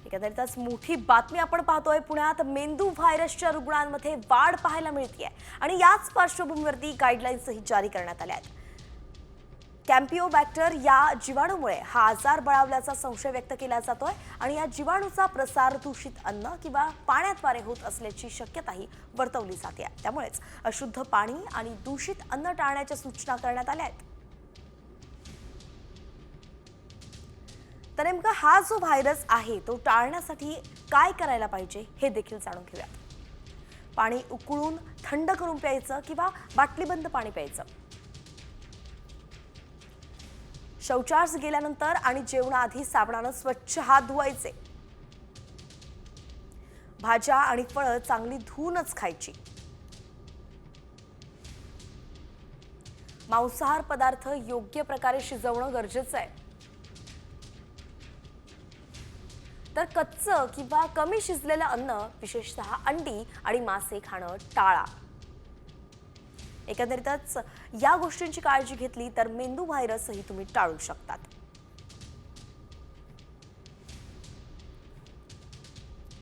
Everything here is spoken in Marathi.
एकंदरीतच मोठी बातमी आपण पाहतोय। पुण्यात मेंदू व्हायरसच्या रुग्णांमध्ये वाढ पाहायला मिळते आणि याच पार्श्वभूमीवरती गाईडलाईन्सही जारी करण्यात आल्या आहेत। कॅम्पिओबॅक्टर या जीवाणूमुळे हा आजार बळावल्याचा संशय व्यक्त केला जातोय आणि या जीवाणूचा प्रसार दूषित अन्न किंवा पाण्याद्वारे होत असल्याची शक्यताही वर्तवली जाते। त्यामुळेच अशुद्ध पाणी आणि दूषित अन्न टाळण्याच्या सूचना करण्यात आल्या आहेत। तर नेमका हा जो व्हायरस आहे तो टाळण्यासाठी काय करायला पाहिजे हे देखील जाणून घेऊया। पाणी उकळून थंड करून प्यायचं किंवा बाटलीबंद पाणी प्यायचं। शौचास गेल्यानंतर आणि जेवणाआधी साबणाने स्वच्छ हात धुवायचे। भाज्या आणि फळं चांगली धुवूनच खायची। मांसाहार पदार्थ योग्य प्रकारे शिजवणं गरजेचं आहे। तर कच्चं किंवा कमी शिजलेलं अन्न विशेषतः अंडी आणि मासे खाणं टाळा। एकंदरीतच या गोष्टींची काळजी घेतली तर मेंदू व्हायरसही तुम्ही टाळू शकतात।